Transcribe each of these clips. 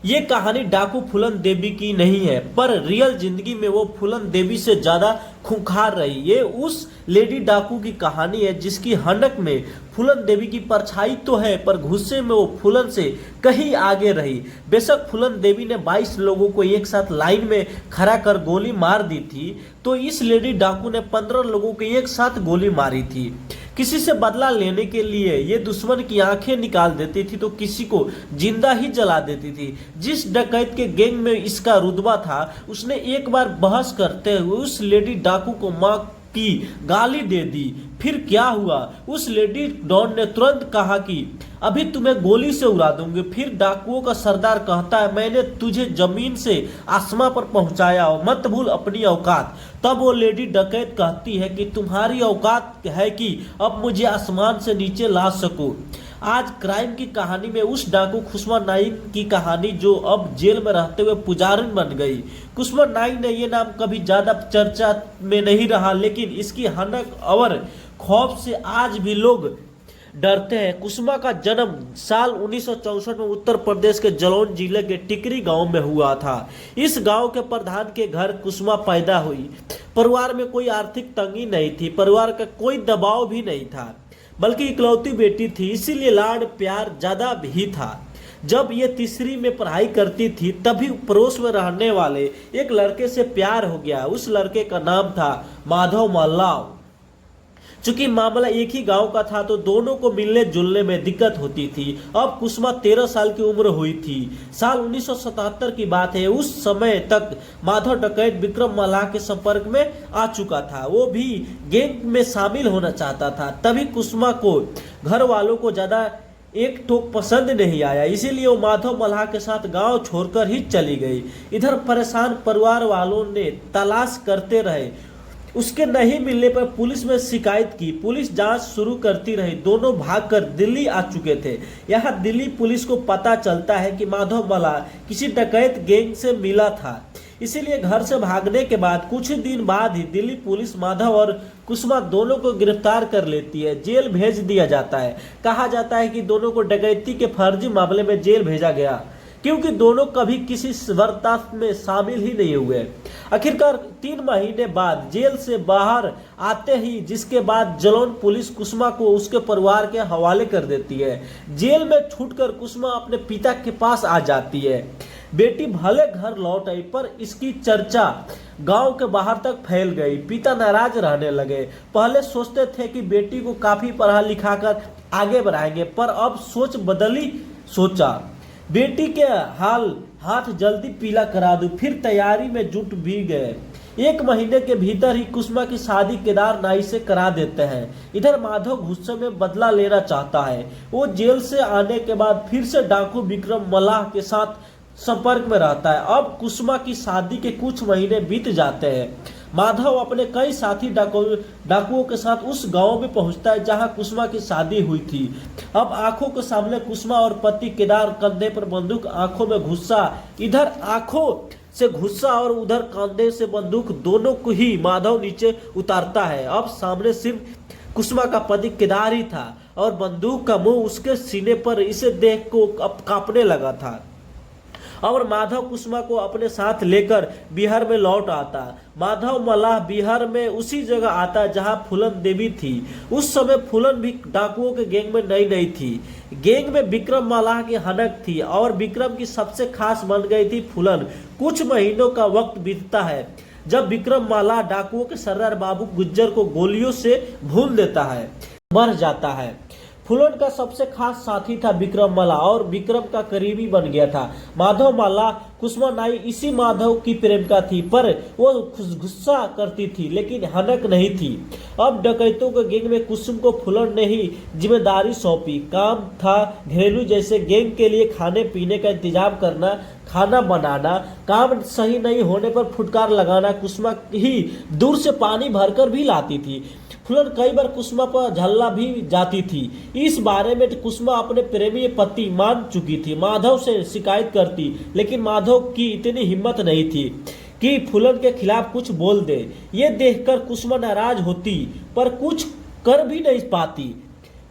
ये कहानी डाकू फूलन देवी की नहीं है, पर रियल जिंदगी में वो फूलन देवी से ज्यादा खूंखार रही। ये उस लेडी डाकू की कहानी है जिसकी हनक में फूलन देवी की परछाई तो है, पर गुस्से में वो फूलन से कहीं आगे रही। बेशक फूलन देवी ने 22 लोगों को एक साथ लाइन में खड़ा कर गोली मार दी थी, तो इस लेडी डाकू ने 15 लोगों को एक साथ गोली मारी थी। किसी से बदला लेने के लिए ये दुश्मन की आंखें निकाल देती थी तो किसी को जिंदा ही जला देती थी। जिस डकैत के गैंग में इसका रुतबा था, उसने एक बार बहस करते हुए उस लेडी डाकू को मां की गाली दे दी। फिर क्या हुआ, उस लेडी डॉन ने तुरंत कहा कि अभी तुम्हें गोली से उड़ा दूंगी। फिर डाकुओं का सरदार कहता है, मैंने तुझे जमीन से आसमां पर पहुंचाया हो, मत भूल अपनी औकात। तब वो लेडी डकैत कहती है कि तुम्हारी औकात है कि अब मुझे आसमान से नीचे ला सको। आज क्राइम की कहानी में उस डाकू कुसुमा नाइन की कहानी, जो अब जेल में रहते हुए पुजारिन बन गई। कुसुमा नाइन ने ये नाम कभी ज्यादा चर्चा में नहीं रहा, लेकिन इसकी हनक और खौफ से आज भी लोग डरते हैं। कुसुमा का जन्म साल 1964 में उत्तर प्रदेश के जलौन जिले के टिकरी गांव में हुआ था। इस गांव के प्रधान के घर कुसुमा पैदा हुई। परिवार में कोई आर्थिक तंगी नहीं थी, परिवार का कोई दबाव भी नहीं था, बल्कि इकलौती बेटी थी, इसीलिए लाड प्यार ज्यादा भी था। जब ये तीसरी में पढ़ाई करती थी, तभी पड़ोस में रहने वाले एक लड़के से प्यार हो गया। उस लड़के का नाम था माधव मल्लाव। चूंकि मामला एक ही गांव का था, तो दोनों को मिलने जुलने में दिक्कत होती थी। अब कुसुमा 13 साल की उम्र हुई थी। साल 1977 की बात है। उस समय तक माधव डकैत विक्रम मल्लाह के संपर्क में आ चुका था। वो भी गैंग में शामिल होना चाहता था। तभी कुसुमा को घर वालों को ज्यादा एक टोक पसंद नहीं आया, इसीलिए वो माधव मल्लाह के साथ गांव छोड़कर ही चली गई। इधर परेशान परिवार वालों ने तलाश करते रहे। उसके नहीं मिलने पर पुलिस में शिकायत की। पुलिस जांच शुरू करती रही। दोनों भागकर दिल्ली आ चुके थे। यहाँ दिल्ली पुलिस को पता चलता है कि माधव मल्लाह किसी डकैत गैंग से मिला था, इसीलिए घर से भागने के बाद कुछ दिन बाद ही दिल्ली पुलिस माधव और कुसुमा दोनों को गिरफ्तार कर लेती है। जेल भेज दिया जाता है। कहा जाता है कि दोनों को डकैती के फर्जी मामले में जेल भेजा गया, क्योंकि दोनों कभी किसी वारदात में शामिल ही नहीं हुए। आखिरकार 3 महीने बाद जेल से बाहर आते ही, जिसके बाद जलौन पुलिस कुसुमा को उसके परिवार के हवाले कर देती है। जेल में छूटकर कुसुमा अपने पिता के पास आ जाती है। बेटी भले घर लौट आई, पर इसकी चर्चा गांव के बाहर तक फैल गई। पिता नाराज रहने लगे। पहले सोचते थे कि बेटी को काफी पढ़ा लिखा कर आगे बढ़ाएंगे, पर अब सोच बदली। सोचा बेटी के हाथ जल्दी पीला करा दूं। फिर तैयारी में जुट भी गए। 1 महीने के भीतर ही कुसुमा की शादी केदार नाई से करा देते हैं। इधर माधव गुस्से में बदला लेना चाहता है। वो जेल से आने के बाद फिर से डाकू विक्रम मल्लाह के साथ संपर्क में रहता है। अब कुसुमा की शादी के कुछ महीने बीत जाते हैं। माधव अपने कई साथी डाकुओं के साथ उस गांव में पहुंचता है जहां कुसुमा की शादी हुई थी। अब आंखों के सामने कुसुमा और पति केदार, कंधे पर बंदूक, आंखों में गुस्सा। इधर आंखों से गुस्सा और उधर कंधे से बंदूक, दोनों को ही माधव नीचे उतारता है। अब सामने सिर्फ कुसुमा का पति केदार ही था और बंदूक का मुंह उसके सीने पर। इसे देख को अब कांपने लगा था। और माधव कुसुमा को अपने साथ लेकर बिहार में लौट आता। माधव मल्लाह बिहार में उसी जगह आता जहां फूलन देवी थी। उस समय फूलन भी डाकुओं के गैंग में नई थी। गैंग में विक्रम मल्लाह की हनक थी और विक्रम की सबसे खास बन गई थी फूलन। कुछ महीनों का वक्त बीतता है जब विक्रम मल्लाह डाकुओं के सरदार बाबू गुज्जर को गोलियों से भून देता है, मर जाता है। फूलन का सबसे खास साथी था विक्रम मल्लाह और विक्रम का करीबी बन गया था। माधव मल्लाह कुसुमा नाई इसी माधव की प्रेमिका थी, पर वो गुस्सा करती थी लेकिन हनक नहीं थी। अब डकैतों के गैंग में कुसुम को फूलन ने ही जिम्मेदारी सौंपी। काम था घरेलू जैसे गैंग के लिए खाने पीने का इंतजाम करना, खाना बनाना, काम सही नहीं होने पर फुटकार लगाना। कुसुमा ही दूर से पानी भरकर भी लाती थी। फूलन कई बार कुसुमा पर झल्ला भी जाती थी। इस बारे में कुसुमा अपने प्रेमी पति मान चुकी थी। माधव से शिकायत करती, लेकिन माधव की इतनी हिम्मत नहीं थी कि फूलन के खिलाफ कुछ बोल दे। ये देखकर कुसुमा नाराज होती, पर कुछ कर भी नहीं पाती।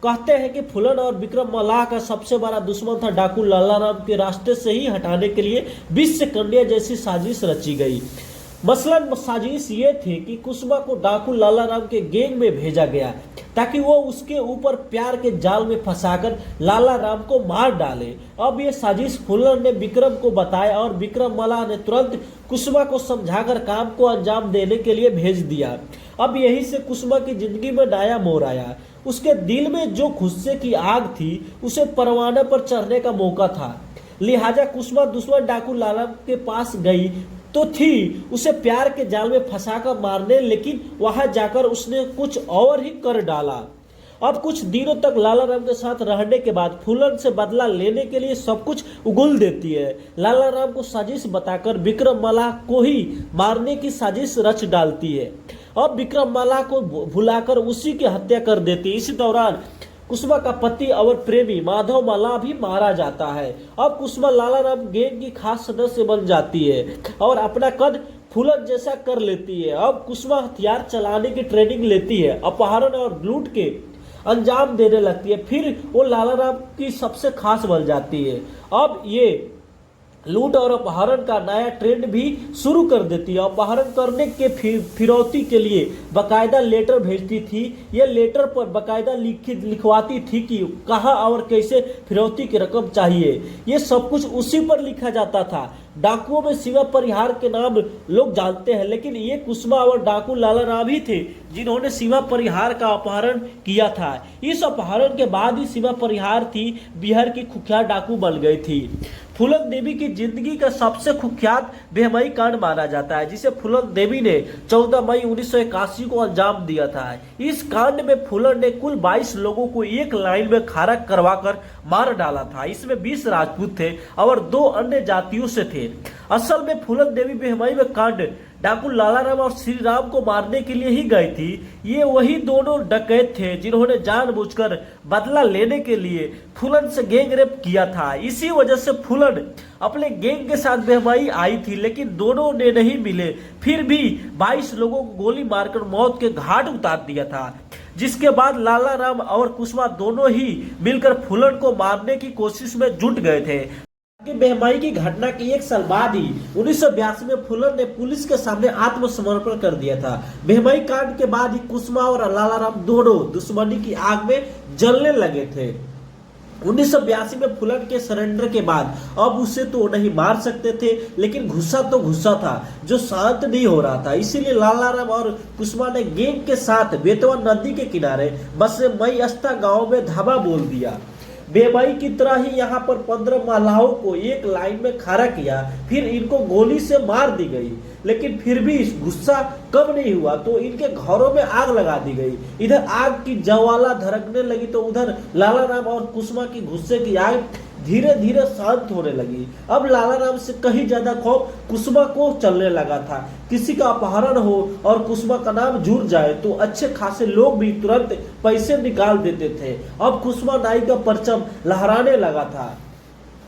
कहते हैं कि फूलन और विक्रम मल्लाह का सबसे बड़ा दुश्मन था डाकू लाला राम के रास्ते से ही हटाने के लिए 20 से कन्या जैसी साजिश रची गई। मसलन साजिश ये थी कि कुसुमा को डाकू लाला राम के गैंग में भेजा गया ताकि वो उसके ऊपर प्यार के जाल में फंसाकर लाला राम को मार डाले। अब ये साजिश फूलन ने विक्रम को बताया और विक्रम मल्लाह ने तुरंत कुसुमा को समझाकर काम को अंजाम देने के लिए भेज दिया। अब यही से कुसुमा की जिंदगी में नया मोड़ आया। उसके दिल में जो गुस्से की आग थी उसे परवाने पर चढ़ने का मौका था, लिहाजा कुसुमा दुश्मन डाकू लाला के पास गई तो थी उसे प्यार के जाल में फंसाकर मारने, लेकिन वहां जाकर उसने कुछ और ही कर डाला। अब कुछ दिनों तक लाला राम के साथ रहने के बाद फूलन से बदला लेने के लिए सब कुछ उगल देती है। लाला राम को साजिश बताकर विक्रम मल्लाह को ही मारने की साजिश रच डालती है। अब विक्रम मल्लाह को भुलाकर उसी की हत्या कर देती है। इसी दौरान कुसुमा का पति और प्रेमी माधव मल्लाह भी मारा जाता है। अब कुसुमा लाला राम गैंग की खास सदस्य बन जाती है और अपना कद फूलन जैसा कर लेती है। अब कुसुमा हथियार चलाने की ट्रेनिंग लेती है, अपहरण और लूट के अंजाम देने लगती है। फिर वो लाला राम की सबसे खास बन जाती है। अब ये लूट और अपहरण का नया ट्रेंड भी शुरू कर देती है। अपहरण करने के फिरौती के लिए बकायदा लेटर भेजती थी। ये लेटर पर बकायदा लिखवाती थी कि कहाँ और कैसे फिरौती की रकम चाहिए। ये सब कुछ उसी पर लिखा जाता था। डाकुओं में सीमा परिहार के नाम लोग जानते हैं, लेकिन ये कुसुमा और डाकू लाला राम ही थे जिन्होंने सीमा परिहार का अपहरण किया था। इस अपहरण के बाद ही सीमा परिहार थी बिहार की कुख्यात डाकू बन गई थी। फूलन देवी की जिंदगी का सबसे कुख्यात बेहमई कांड माना जाता है, जिसे फूलन देवी ने 14 मई 1981 को अंजाम दिया था। इस कांड में फूलन ने कुल 22 लोगों को एक लाइन में खड़ा करवाकर मार डाला था। इसमें 20 राजपूत थे और 2 अन्य जातियों से थे। असल में फूलन देवी बेहमई में कांड डाकू लाला राम और श्री राम को मारने के लिए ही गई थी। ये वही दोनों डकैत थे जिन्होंने जानबूझकर बदला लेने के लिए फूलन से गैंग रेप किया था। इसी वजह से फूलन अपने गैंग के साथ बेहमई आई थी, लेकिन दोनों ने नहीं मिले। फिर भी 22 लोगों को गोली मारकर मौत के घाट उतार दिया था, जिसके बाद लाला राम और कुसुमा दोनों ही मिलकर फूलन को मारने की कोशिश में जुट गए थे। बेहमई की घटना के 1 साल बाद ही 1982 में फूलन ने पुलिस के सामने आत्मसमर्पण कर दिया था। बेहमई कांड के बाद ही कुसुमा और लाला राम दोनों दुश्मनी की आग में जलने लगे थे। 1982 में फूलन के सरेंडर के बाद अब उसे तो नहीं मार सकते थे, लेकिन गुस्सा तो गुस्सा था जो शांत नहीं हो रहा था। इसीलिए लाला राम और कुसुमा ने गैंग के साथ बेतवा नदी के किनारे बसे मई अस्ता गांव में धावा बोल दिया। बेमई की तरह ही यहाँ पर 15 महिलाओं को एक लाइन में खड़ा किया, फिर इनको गोली से मार दी गई। लेकिन फिर भी गुस्सा कम नहीं हुआ तो इनके घरों में आग लगा दी गई। इधर आग की ज्वाला धड़कने लगी तो उधर लाला राम और कुसुमा की गुस्से की आग धीरे धीरे शांत होने लगी। अब लाला राम से कहीं ज्यादा खौफ कुसुमा को चलने लगा था। किसी का अपहरण हो और कुसुमा का नाम जुड़ जाए तो अच्छे खासे लोग भी तुरंत पैसे निकाल देते थे। अब कुसुमा नाई का परचम लहराने लगा था।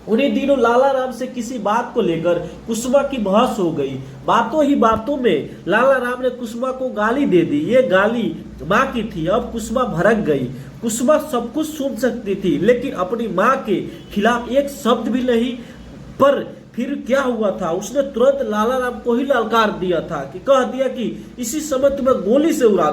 उन्हीं दिनों लाला राम से किसी बात को लेकर कुसुमा की बहस हो गई। बातों ही बातों में लाला राम ने कुसुमा को गाली दे दी। ये गाली माँ की थी। अब कुसुमा भड़क गई। कुसुमा सब कुछ सुन सकती थी, लेकिन अपनी माँ के खिलाफ एक शब्द भी नहीं। पर फिर क्या हुआ था, उसने तुरंत लाला राम को ही ललकार दिया था कि कह दिया कि इसी समय तुम्हें गोली से उड़ा